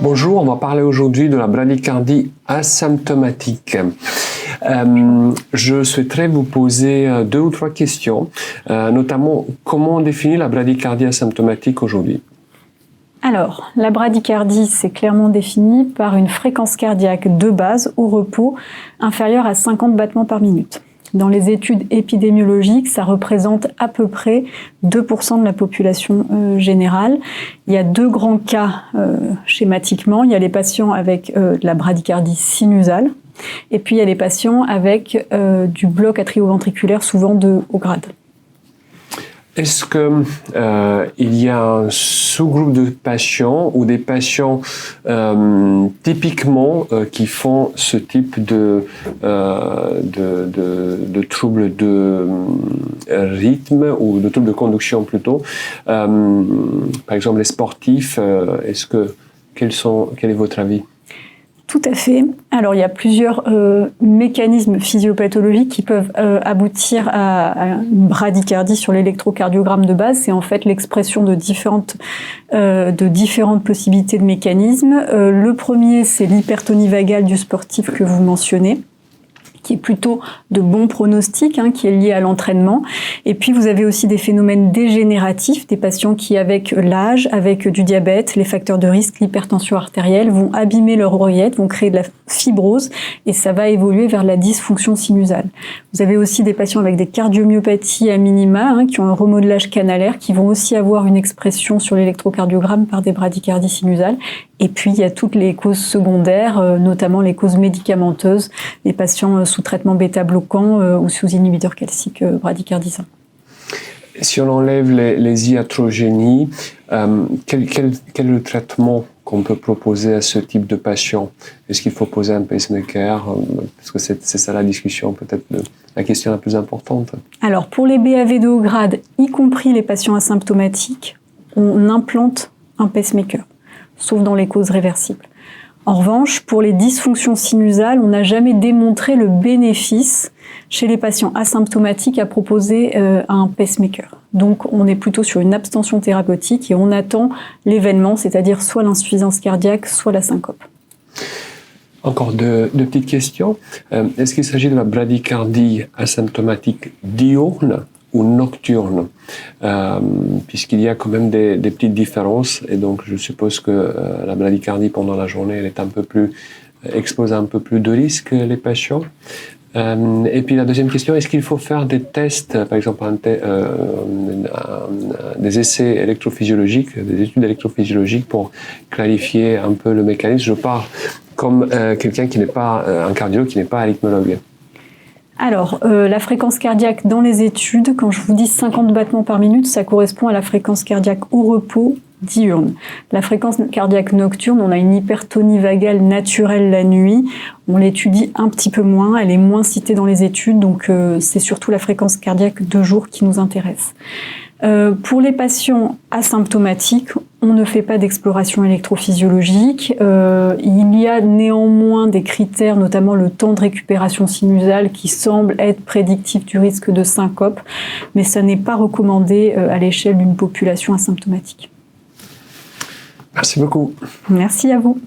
Bonjour, on va parler aujourd'hui de la bradycardie asymptomatique. Je souhaiterais vous poser 2 ou 3 questions, notamment comment on définit la bradycardie asymptomatique aujourd'hui? Alors, la bradycardie, c'est clairement défini par une fréquence cardiaque de base au repos inférieure à 50 battements par minute. Dans les études épidémiologiques, ça représente à peu près 2% de la population générale. Il y a 2 grands cas schématiquement. Il y a les patients avec de la bradycardie sinusale et puis il y a les patients avec du bloc atrioventriculaire, souvent de haut grade. Est-ce qu'il y a un sous-groupe de patients ou des patients typiquement qui font ce type de troubles de rythme ou de troubles de conduction plutôt? Par exemple, les sportifs, quel est votre avis? Tout à fait. Alors, il y a plusieurs mécanismes physiopathologiques qui peuvent aboutir à une bradycardie sur l'électrocardiogramme de base. C'est en fait l'expression de différentes possibilités de mécanismes. Le premier, c'est l'hypertonie vagale du sportif que vous mentionnez, qui est plutôt de bon pronostic, qui est lié à l'entraînement. Et puis, vous avez aussi des phénomènes dégénératifs, des patients qui, avec l'âge, avec du diabète, les facteurs de risque, l'hypertension artérielle, vont abîmer leur oreillette, vont créer de la fibrose, et ça va évoluer vers la dysfonction sinusale. Vous avez aussi des patients avec des cardiomyopathies à minima, qui ont un remodelage canalaire, qui vont aussi avoir une expression sur l'électrocardiogramme par des bradycardies sinusales. Et puis, il y a toutes les causes secondaires, notamment les causes médicamenteuses, les patients sous traitement bêta-bloquant ou sous inhibiteur calcique bradycardisant. Si on enlève les iatrogénies, quel est le traitement qu'on peut proposer à ce type de patient? Est-ce qu'il faut poser un pacemaker? Parce que c'est ça la discussion, peut-être la question la plus importante. Alors, pour les BAV de haut grade, y compris les patients asymptomatiques, on implante un pacemaker, sauf dans les causes réversibles. En revanche, pour les dysfonctions sinusales, on n'a jamais démontré le bénéfice chez les patients asymptomatiques à proposer un pacemaker. Donc, on est plutôt sur une abstention thérapeutique et on attend l'événement, c'est-à-dire soit l'insuffisance cardiaque, soit la syncope. Encore deux petites questions. Est-ce qu'il s'agit de la bradycardie asymptomatique diurne ou nocturne, puisqu'il y a quand même des petites différences, et donc je suppose que la bradycardie pendant la journée, elle est expose à un peu plus de risques les patients. Et puis la deuxième question, est-ce qu'il faut faire des tests, par exemple des essais électrophysiologiques, des études électrophysiologiques pour clarifier un peu le mécanisme? Je parle comme quelqu'un qui n'est pas un cardiologue, qui n'est pas arythmologue. Alors, la fréquence cardiaque dans les études, quand je vous dis 50 battements par minute, ça correspond à la fréquence cardiaque au repos diurne. La fréquence cardiaque nocturne, on a une hypertonie vagale naturelle la nuit, on l'étudie un petit peu moins, elle est moins citée dans les études, donc c'est surtout la fréquence cardiaque de jour qui nous intéresse. Pour les patients asymptomatiques, on ne fait pas d'exploration électrophysiologique. Il y a néanmoins des critères, notamment le temps de récupération sinusale, qui semble être prédictif du risque de syncope, mais ça n'est pas recommandé à l'échelle d'une population asymptomatique. Merci beaucoup. Merci à vous.